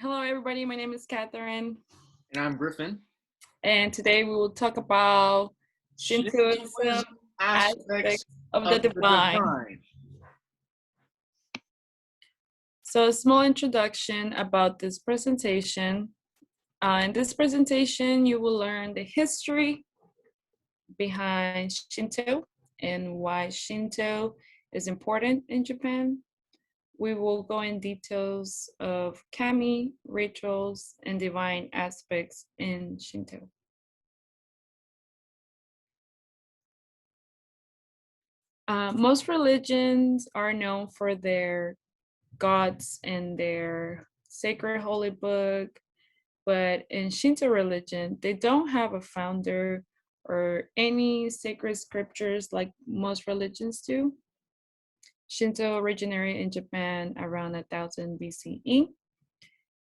Hello, everybody. My name is Catherine, And I'm Griffin. and today we will talk about Shintoism Shintoism aspects aspects of the of the divine. divine. So, a small introduction about this presentation. In this presentation, you will learn the history behind Shinto and why Shinto is important in Japan. We will go in details of kami, rituals, and divine aspects in Shinto. Most religions are known for their gods and their sacred holy book, but in Shinto religion, they don't have a founder or any sacred scriptures like most religions do. Shinto originated in Japan around 1000 BCE.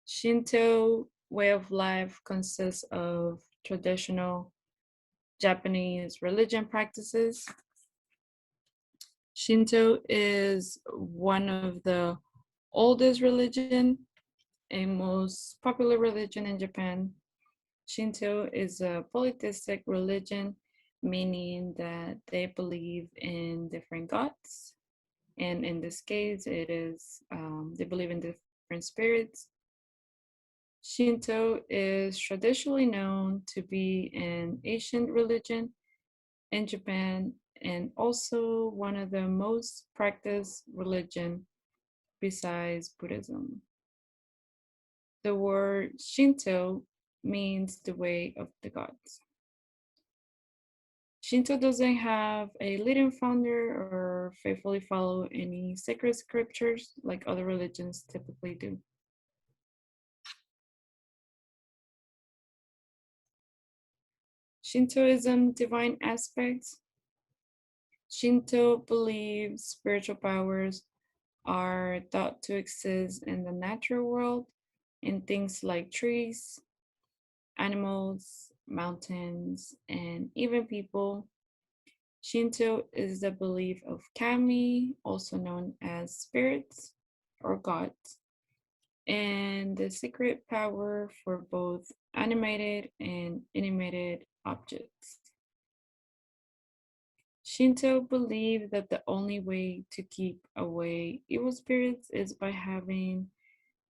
Shinto way of life consists of traditional Japanese religion practices. Shinto is one of the oldest religion and most popular religion in Japan. Shinto is a polytheistic religion, meaning that they believe in different gods. And in this case, it is they believe in different spirits. Shinto is traditionally known to be an ancient religion in Japan and also one of the most practiced religion besides Buddhism. The word Shinto means the way of the gods. Shinto doesn't have a leading founder or faithfully follow any sacred scriptures like other religions typically do. Shintoism divine aspects. Shinto believes spiritual powers are thought to exist in the natural world in things like trees, animals, mountains, and even people. Shinto is the belief of kami, also known as spirits or gods, and the secret power for both animated and inanimate objects. Shinto believe that the only way to keep away evil spirits is by having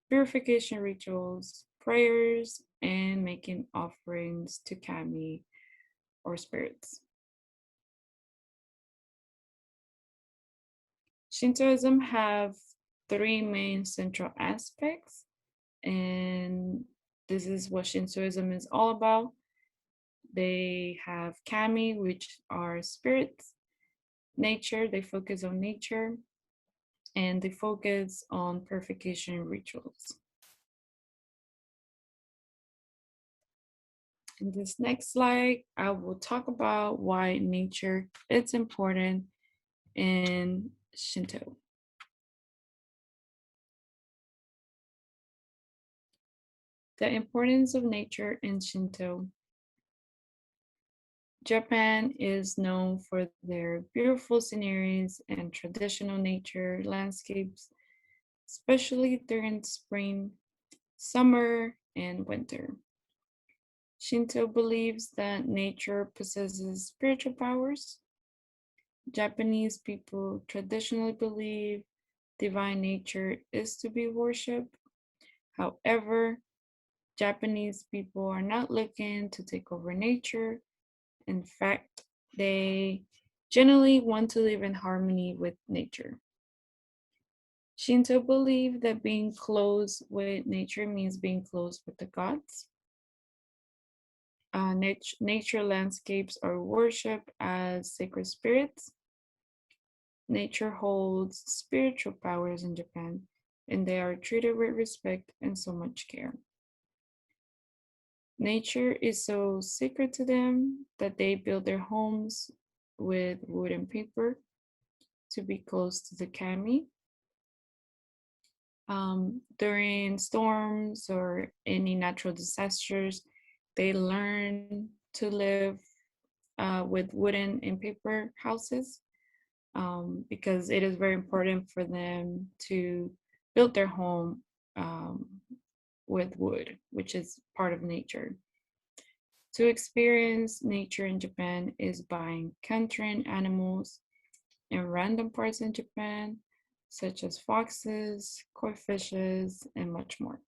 purification rituals, prayers, and making offerings to kami or spirits. Shintoism have three main central aspects, and this is what Shintoism is all about. They have kami, which are spirits, nature, they focus on nature, and they focus on purification rituals. In this next slide, I will talk about why nature is important in Shinto. The importance of nature in Shinto. Japan is known for their beautiful sceneries and traditional nature landscapes, especially during spring, summer, and winter. Shinto believes that nature possesses spiritual powers. Japanese people traditionally believe divine nature is to be worshipped. However, Japanese people are not looking to take over nature. In fact, they generally want to live in harmony with nature. Shinto believe that being close with nature means being close with the gods. Nature landscapes are worshipped as sacred spirits. Nature holds spiritual powers in Japan, and they are treated with respect and so much care. Nature is so sacred to them that they build their homes with wood and paper to be close to the kami. During storms or any natural disasters, they learn to live with wooden and paper houses because it is very important for them to build their home with wood, which is part of nature. To experience nature in Japan is by encountering animals in random parts in Japan, such as foxes, koi fishes, and much more.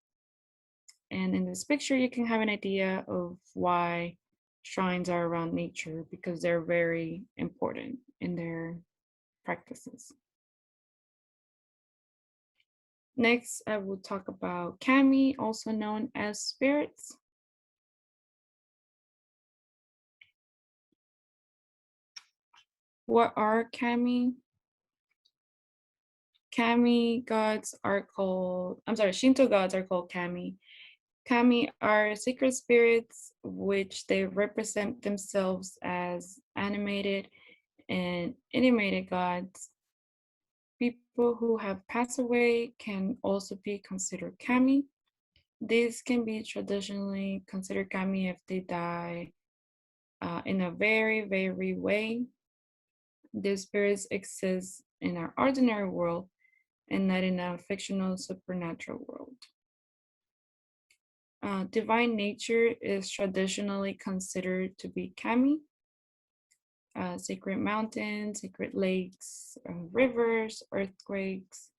And in this picture, you can have an idea of why shrines are around nature because they're very important in their practices. Next, I will talk about kami, also known as spirits. What are kami? Kami gods are called, I'm sorry, Shinto gods are called kami. Kami are sacred spirits, which they represent themselves as animated and animated gods. People who have passed away can also be considered kami. These can be traditionally considered kami if they die in a very, very way. These spirits exist in our ordinary world and not in a fictional supernatural world. Divine nature is traditionally considered to be kami. Sacred mountains, sacred lakes, rivers, earthquakes,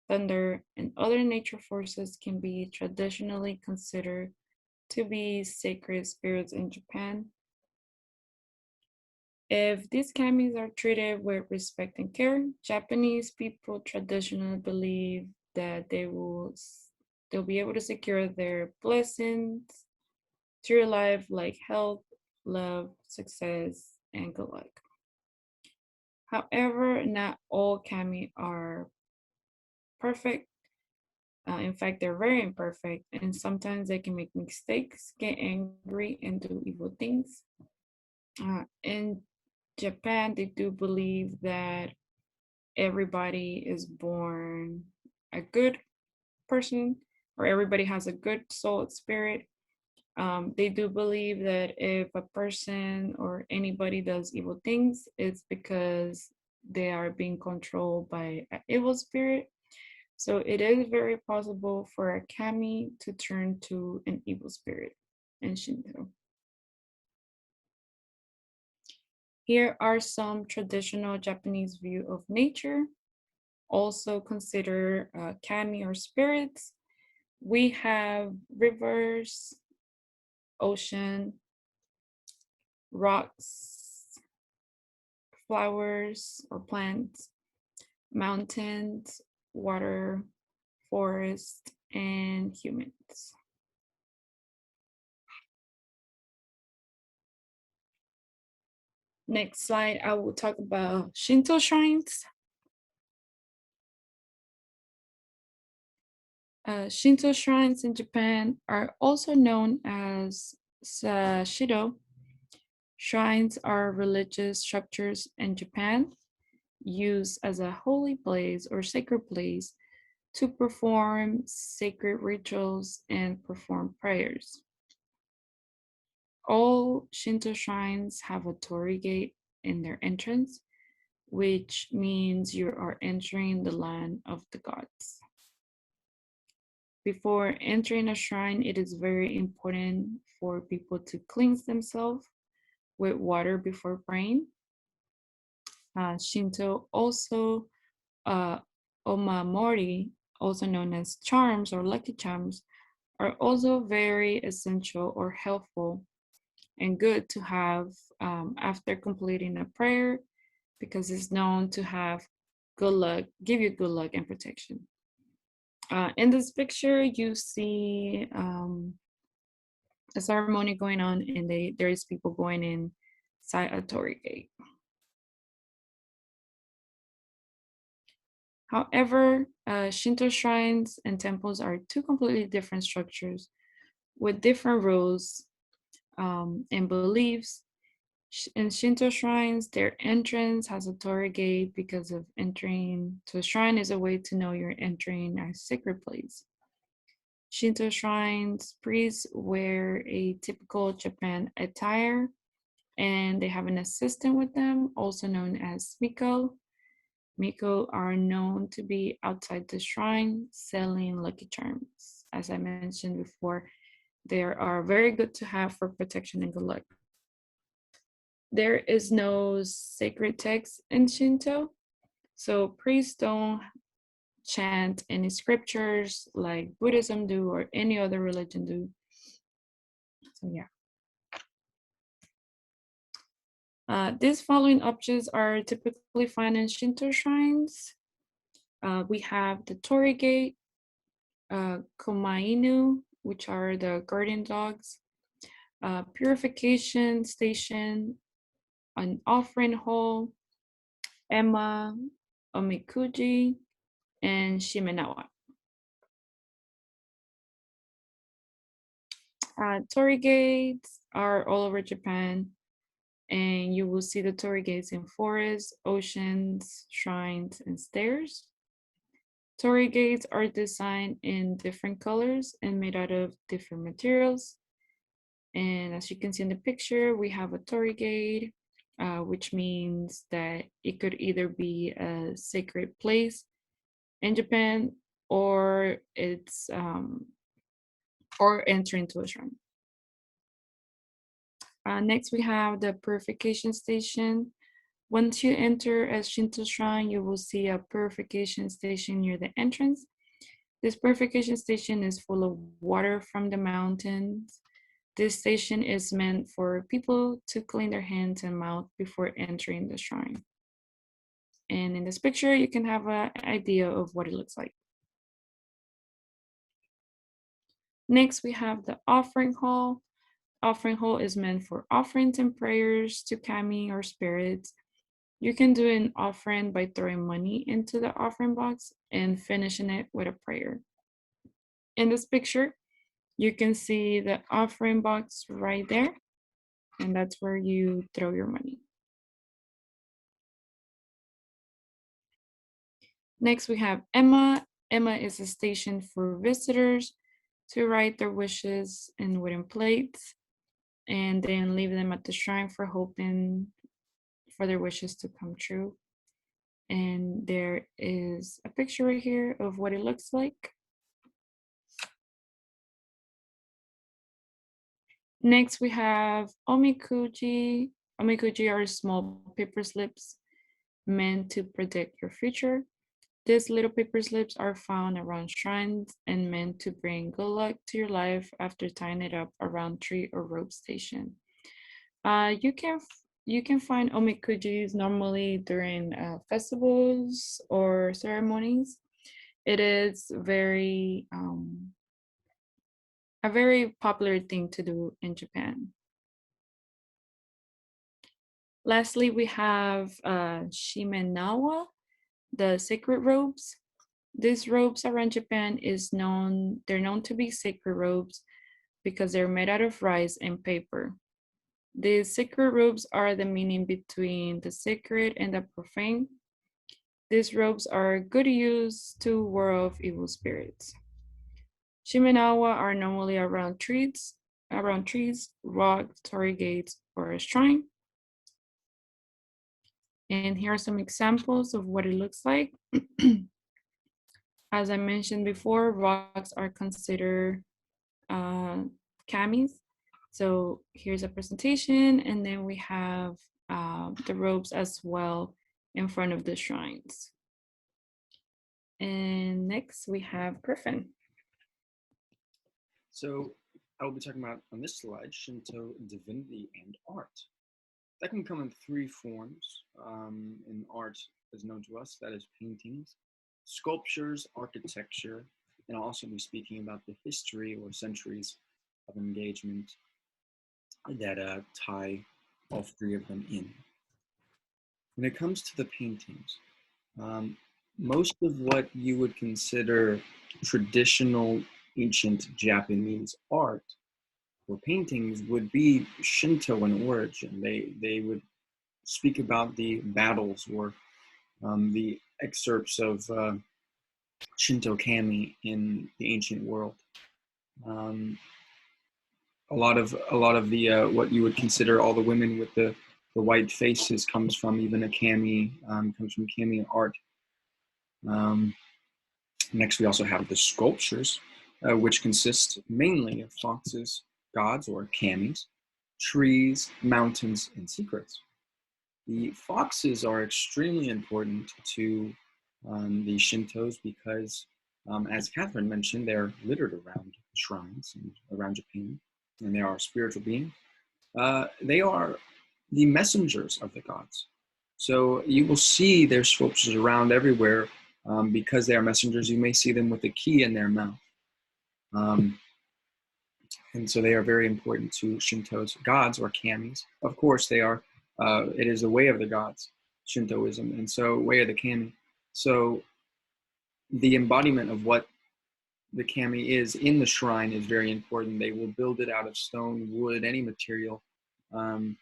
thunder, and other nature forces can be traditionally considered to be sacred spirits in Japan. If these kamis are treated with respect and care, Japanese people traditionally believe that they'll be able to secure their blessings through life like health, love, success, and good luck. However, not all kami are perfect. In fact, they're very imperfect, and sometimes they can make mistakes, get angry, and do evil things. In Japan, they do believe that everybody is born a good person, or everybody has a good soul spirit. They do believe that if a person or anybody does evil things, it's because they are being controlled by an evil spirit. So it is very possible for a kami to turn to an evil spirit in Shinto. Here are some traditional Japanese view of nature, also consider kami or spirits. We have rivers, ocean, rocks, flowers or plants, mountains, water, forest, and humans. Next slide, I will talk about Shinto shrines. Shinto shrines in Japan are also known as Shido. Shrines are religious structures in Japan used as a holy place or sacred place to perform sacred rituals and perform prayers. All Shinto shrines have a torii gate in their entrance, which means you are entering the land of the gods. Before entering a shrine, it is very important for people to cleanse themselves with water before praying. Shinto also, uh, omamori, also known as charms or lucky charms, are also very essential or helpful and good to have after completing a prayer because it's known to have good luck, give you good luck and protection. In this picture, you see a ceremony going on, and there is people going inside a torii gate. However, Shinto shrines and temples are two completely different structures with different rules and beliefs. In Shinto shrines, their entrance has a torii gate because of entering to a shrine is a way to know you're entering a sacred place. Shinto shrines, priests wear a typical Japan attire and they have an assistant with them, also known as Miko. Miko are known to be outside the shrine selling lucky charms as I mentioned before, they are very good to have for protection and good luck. There is no sacred text in Shinto, so priests don't chant any scriptures like Buddhism do or any other religion do. So yeah. These following objects are typically found in Shinto shrines. We have the Torii Gate, Komainu, which are the guardian dogs, purification station, an offering hall, Emma, Omikuji, and Shimenawa. Torii gates are all over Japan, and you will see the Torii gates in forests, oceans, shrines, and stairs. Torii gates are designed in different colors and made out of different materials. And as you can see in the picture, we have a Torii gate, which means that it could either be a sacred place in Japan or it's or entering to a shrine. Next, we have the purification station. Once you enter a Shinto shrine, you will see a purification station near the entrance. This purification station is full of water from the mountains. This station is meant for people to clean their hands and mouth before entering the shrine. And in this picture, you can have an idea of what it looks like. Next, we have the offering hall. Offering hall is meant for offerings and prayers to kami or spirits. You can do an offering by throwing money into the offering box and finishing it with a prayer. In this picture, you can see the offering box right there, and that's where you throw your money. Next, we have Emma. Emma is a station for visitors to write their wishes in wooden plates and then leave them at the shrine for hoping for their wishes to come true. And there is a picture right here of what it looks like. Next, we have omikuji. Omikuji are small paper slips meant to predict your future. These little paper slips are found around shrines and meant to bring good luck to your life after tying it up around tree or rope station. You can find omikujis normally during festivals or ceremonies. It is a very popular thing to do in Japan. Lastly, we have Shimenawa, the sacred robes. These robes around Japan they're known to be sacred robes because they're made out of rice and paper. The sacred robes are the meaning between the sacred and the profane. These robes are good use to ward off evil spirits. Shimenawa are normally around trees, rocks, torii gates, or a shrine. And here are some examples of what it looks like. As I mentioned before, rocks are considered kamis. So here's a presentation, and then we have the robes as well in front of the shrines. And next we have Griffin. So I will be talking about on this slide Shinto divinity and art. That can come in three forms in art as known to us, that is paintings, sculptures, architecture, and I'll also be speaking about the history or centuries of engagement that tie all three of them in. When it comes to the paintings, most of what you would consider traditional ancient Japanese art or paintings would be Shinto in origin. They would speak about the battles or the excerpts of Shinto kami in the ancient world. A lot of the what you would consider all the women with the white faces comes from even a kami, comes from kami art. Next, we also have the sculptures. which consist mainly of foxes, gods, or kamis, trees, mountains, and secrets. The foxes are extremely important to the Shintos because, as Catherine mentioned, they're littered around shrines and around Japan, and they are spiritual beings. They are the messengers of the gods. So you will see their sculptures around everywhere because they are messengers. You may see them with a key in their mouth. Um, and so they are very important to Shinto's gods or kamis. Of course, they are. It is the way of the gods, Shintoism, and so way of the kami. So the embodiment of what the kami is in the shrine is very important. They will build it out of stone, wood, any material, and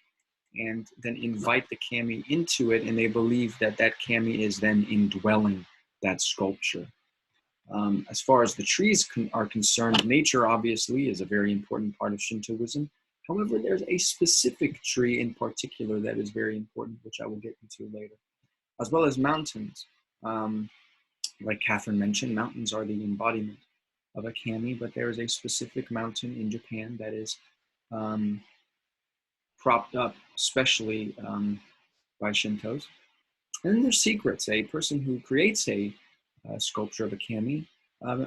then invite the kami into it, and they believe that that kami is then indwelling that sculpture. As far as the trees are concerned, nature obviously is a very important part of Shintoism. However, there's a specific tree in particular that is very important, which I will get into later, as well as mountains. Like Catherine mentioned, mountains are the embodiment of a kami, but there is a specific mountain in Japan that is propped up, especially by Shintos. And then there's secrets. A person who creates a sculpture of a kami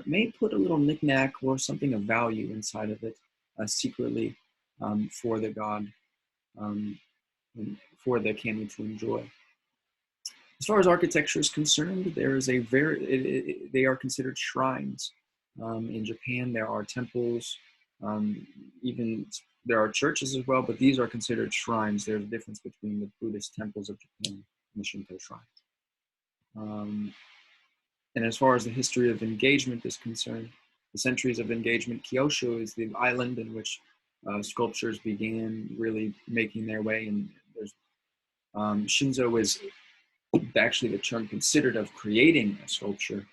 may put a little knickknack or something of value inside of it secretly for the god, for the kami to enjoy. As far as architecture is concerned, there is a they are considered shrines. In Japan, there are temples, even there are churches as well, but these are considered shrines. There's a difference between the Buddhist temples of Japan and the Shinto shrines. And as far as the history of engagement is concerned, the centuries of engagement, Kyushu is the island in which sculptures began really making their way. And there's Shinzo is actually the term considered of creating a sculpture.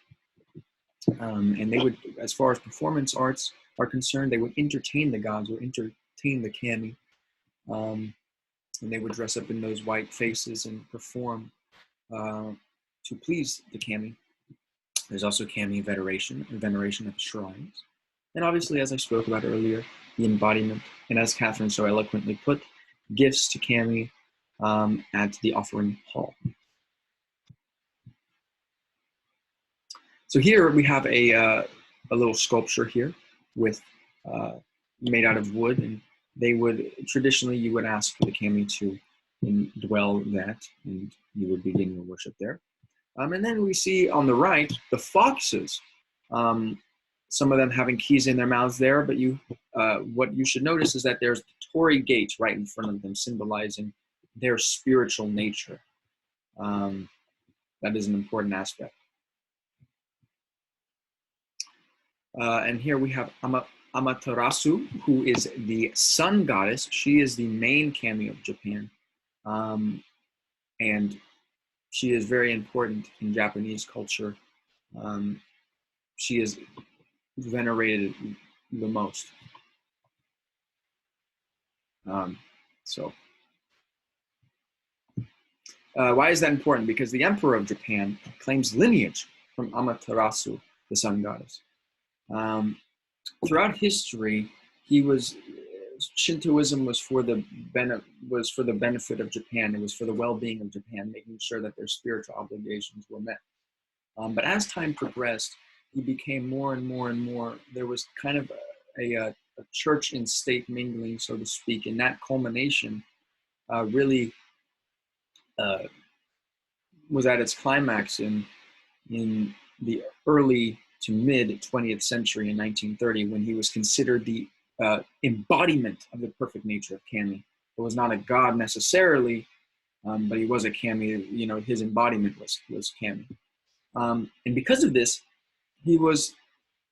And they would, as far as performance arts are concerned, they would entertain the gods or entertain the kami. And they would dress up in those white faces and perform to please the kami. There's also kami veneration at the shrines. And obviously, as I spoke about earlier, the embodiment, and as Catherine so eloquently put, gifts to kami at the offering hall. So here we have a little sculpture here with made out of wood, and they would traditionally you would ask the kami to indwell that, and you would begin your worship there. And then we see on the right the foxes, some of them having keys in their mouths there, but what you should notice is that there's the torii gate right in front of them, symbolizing their spiritual nature. That is an important aspect. And here we have Amaterasu, who is the sun goddess. She is the main kami of Japan. And she is very important in Japanese culture. She is venerated the most. Why is that important? Because the emperor of Japan claims lineage from Amaterasu, the sun goddess. Throughout history, Shintoism was for the benefit of Japan. It was for the well-being of Japan, making sure that their spiritual obligations were met. But as time progressed, he became more and more and more. There was kind of a church and state mingling, so to speak, and that culmination really was at its climax in the early to mid 20th century in 1930, when he was considered the embodiment of the perfect nature of kami. It was not a god necessarily, but he was a kami. You know, his embodiment was kami, and because of this, he was.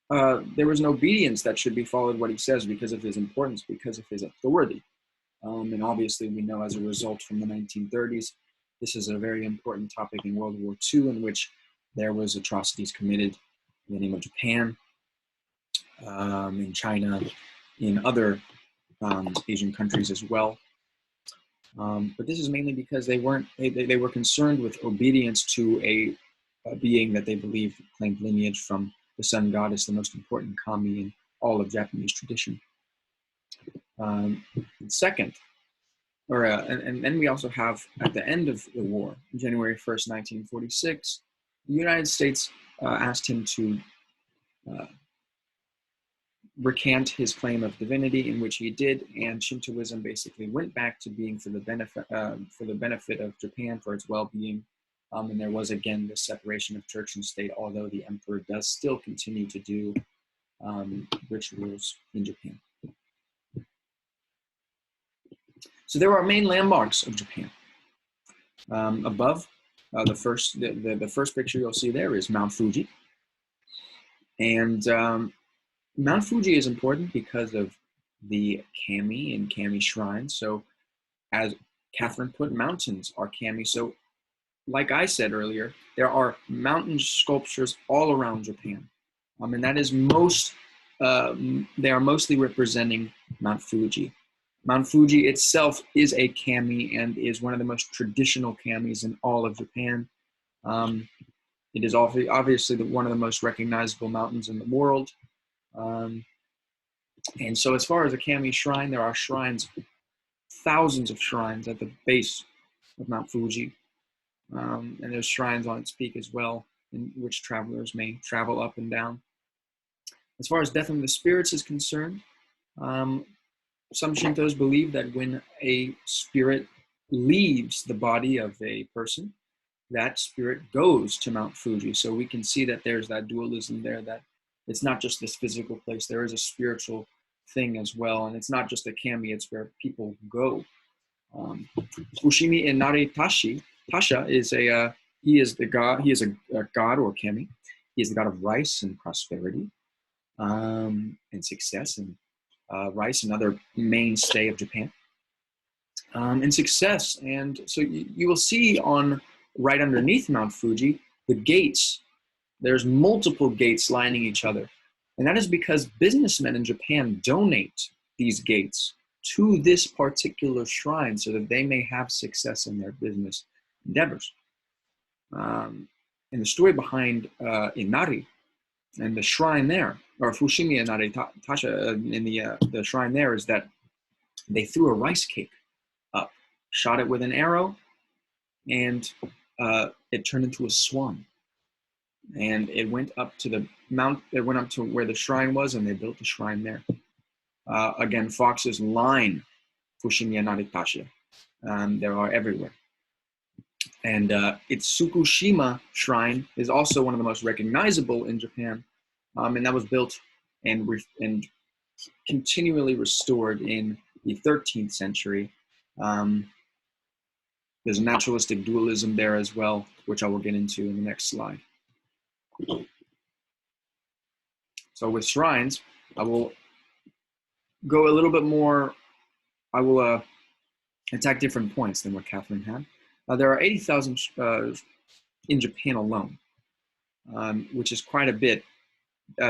There was an obedience that should be followed what he says because of his importance, because of his authority. And obviously, we know as a result from the 1930s, this is a very important topic in World War II, in which there was atrocities committed in the name of Japan, in China, in other Asian countries as well. But this is mainly because they were concerned with obedience to a being that they believed claimed lineage from the sun god is the most important kami in all of Japanese tradition. Second, and then we also have, at the end of the war, January 1st, 1946, the United States asked him to recant his claim of divinity, in which he did, and Shintoism basically went back to being for the benefit of Japan, for its well-being. And there was again this separation of church and state, although the emperor does still continue to do rituals in Japan. So there are main landmarks of Japan. Above, the first picture you'll see there is Mount Fuji, and Mount Fuji is important because of the kami and kami shrines. So, as Catherine put, mountains are kami. So, like I said earlier, there are mountain sculptures all around Japan, and that is they are mostly representing Mount Fuji. Mount Fuji itself is a kami and is one of the most traditional kamis in all of Japan. It is obviously one of the most recognizable mountains in the world. And so as far as a kami shrine, there are shrines, thousands of shrines at the base of Mount Fuji. And there's shrines on its peak as well, in which travelers may travel up and down. As far as death of the spirits is concerned, some Shintos believe that when a spirit leaves the body of a person, that spirit goes to Mount Fuji. So we can see that there's that dualism there, that it's not just this physical place, there is a spiritual thing as well. And it's not just a kami, it's where people go. Fushimi Inari Tasha is he is a god or kami. He is the god of rice and prosperity, and success, and rice, another mainstay of Japan, and success. And so you will see right underneath Mount Fuji, the gates. There's multiple gates lining each other. And that is because businessmen in Japan donate these gates to this particular shrine so that they may have success in their business endeavors. And the story behind Inari and the shrine there, or Fushimi Inari Tasha in the shrine there, is that they threw a rice cake up, shot it with an arrow, and it turned into a swan. And it went up to the mount, it went up to where the shrine was, and they built a shrine there. Again, foxes line Fushimi Inari Tasha. There are everywhere. And its Tsukushima shrine is also one of the most recognizable in Japan. And that was built and continually restored in the 13th century. There's a naturalistic dualism there as well, which I will get into in the next slide. So with shrines, I will go a little bit more, I will attack different points than what Catherine had. There are 80,000 in Japan alone, which is quite a bit.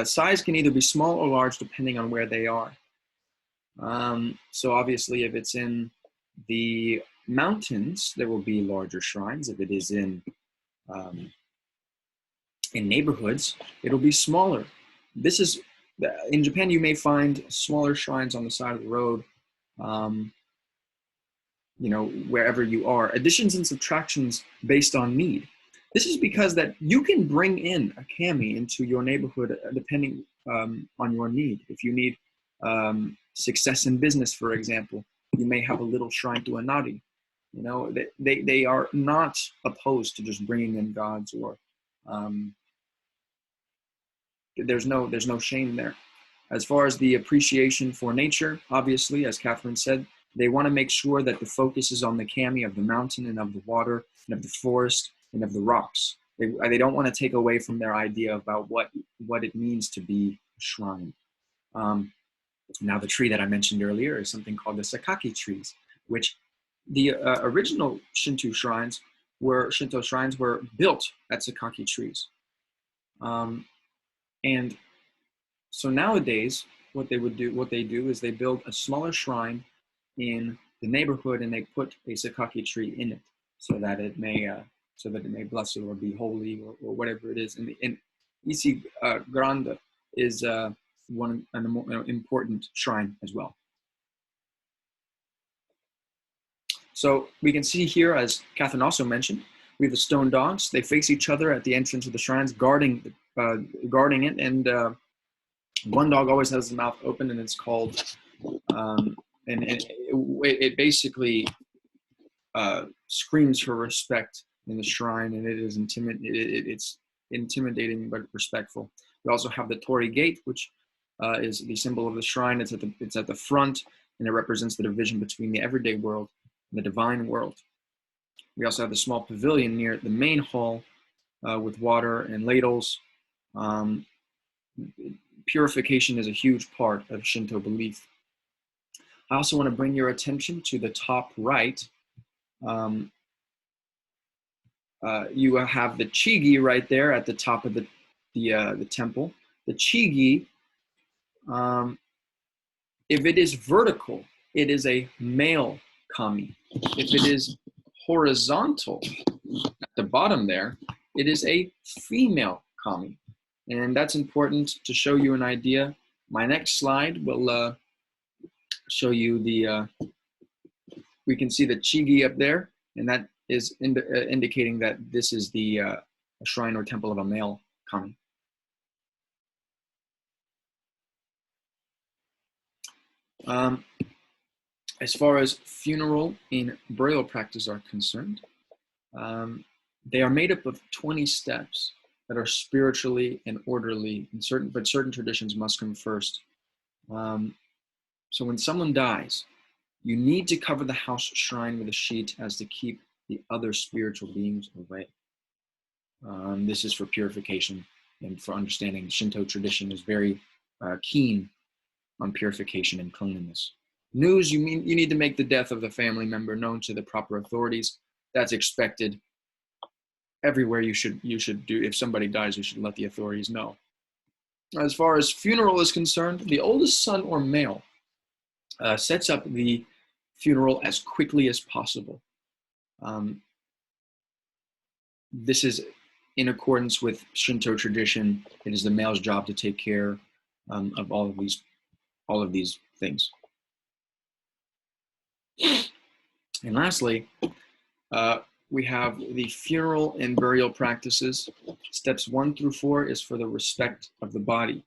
Size can either be small or large depending on where they are. So obviously if it's in the mountains, there will be larger shrines. If it is in neighborhoods, it'll be smaller. This is, in Japan, you may find smaller shrines on the side of the road, wherever you are. Additions and subtractions based on need. This is because that you can bring in a kami into your neighborhood depending on your need. If you need success in business, for example, you may have a little shrine to Inari. They are not opposed to just bringing in gods, or there's no shame there. As far as the appreciation for nature, obviously, as Catherine said, they want to make sure that the focus is on the kami of the mountain and of the water and of the forest and of the rocks. They don't want to take away from their idea about what it means to be a shrine. Now, the tree that I mentioned earlier is something called the sakaki trees, which the original Shinto shrines were built at sakaki trees. And so nowadays, what they do is they build a smaller shrine in the neighborhood, and they put a sakaki tree in it so that it may bless it or be holy, or whatever it is. And Isi Grande is an important shrine as well. So we can see here, as Catherine also mentioned, we have the stone dogs. They face each other at the entrance of the shrines, guarding it. And one dog always has his mouth open, and it's called, and it basically screams for respect in the shrine, and it's intimidating but respectful. We also have the Torii Gate, which is the symbol of the shrine. It's at the front, and it represents the division between the everyday world and the divine world. We also have the small pavilion near the main hall with water and ladles. Purification is a huge part of Shinto belief. I also want to bring your attention to the top right. You have the Chigi right there at the top of the temple. The Chigi, if it is vertical, it is a male kami. If it is horizontal at the bottom there, it is a female kami. And that's important to show you an idea. My next slide will show you we can see the Chigi up there, and that is indicating that this is the a shrine or temple of a male kami. As far as funeral and burial practice are concerned, they are made up of 20 steps that are spiritually and orderly, and certain traditions must come first. So when someone dies, you need to cover the house shrine with a sheet as to keep the other spiritual beings away. This is for purification and for understanding. Shinto tradition is very keen on purification and cleanliness. News, you need to make the death of the family member known to the proper authorities. That's expected. Everywhere you should do. If somebody dies, you should let the authorities know. As far as funeral is concerned, the oldest son or male sets up the funeral as quickly as possible. This is in accordance with Shinto tradition. It is the male's job to take care of all of these things. And lastly, we have the funeral and burial practices. Steps 1 through 4 is for the respect of the body.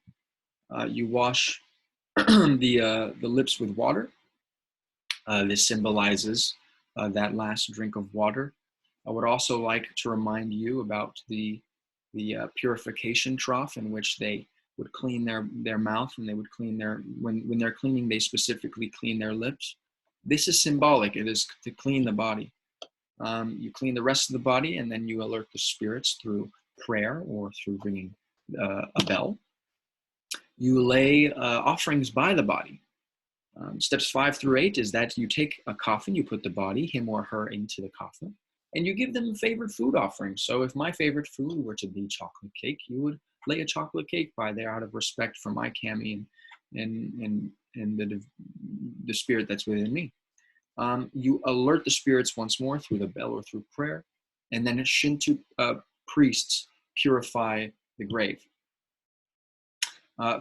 You wash the lips with water. This symbolizes that last drink of water. I would also like to remind you about the purification trough in which they would clean their mouth, and they would clean when they're cleaning, they specifically clean their lips. This is symbolic. It is to clean the body. You clean the rest of the body, and then you alert the spirits through prayer or through ringing a bell. You lay offerings by the body. Steps 5 through 8 is that you take a coffin, you put the body, him or her, into the coffin, and you give them favorite food offerings. So if my favorite food were to be chocolate cake, you would lay a chocolate cake by there out of respect for my kami and the spirit that's within me. You alert the spirits once more through the bell or through prayer, and then Shinto priests purify the grave.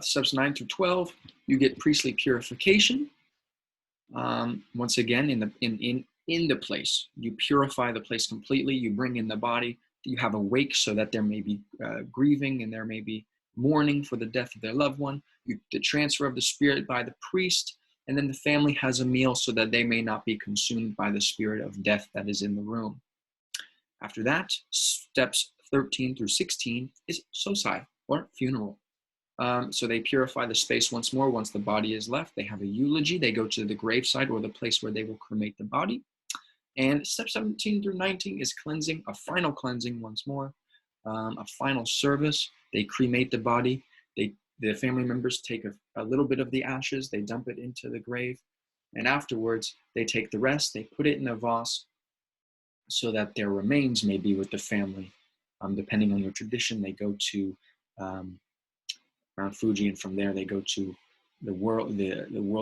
Steps 9 through 12, you get priestly purification. Once again, in the place, you purify the place completely. You bring in the body. You have a wake so that there may be grieving and there may be mourning for the death of their loved one. The transfer of the spirit by the priest, and then the family has a meal so that they may not be consumed by the spirit of death that is in the room. After that, steps 13 through 16 is sosai, or funeral. So they purify the space once more. Once the body is left, they have a eulogy. They go to the gravesite or the place where they will cremate the body. And step 17 through 19 is cleansing, a final cleansing once more, a final service. They cremate the body. The family members take a little bit of the ashes, they dump it into the grave, and afterwards they take the rest, they put it in a vase so that their remains may be with the family. Depending on your tradition, they go to Mount Fuji, and from there they go to the world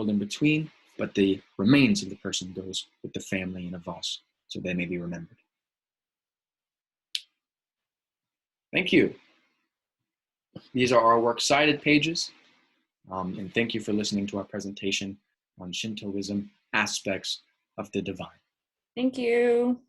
in between, but the remains of the person goes with the family in a vase so they may be remembered. Thank you. These are our works cited pages. And thank you for listening to our presentation on Shintoism, Aspects of the Divine. Thank you.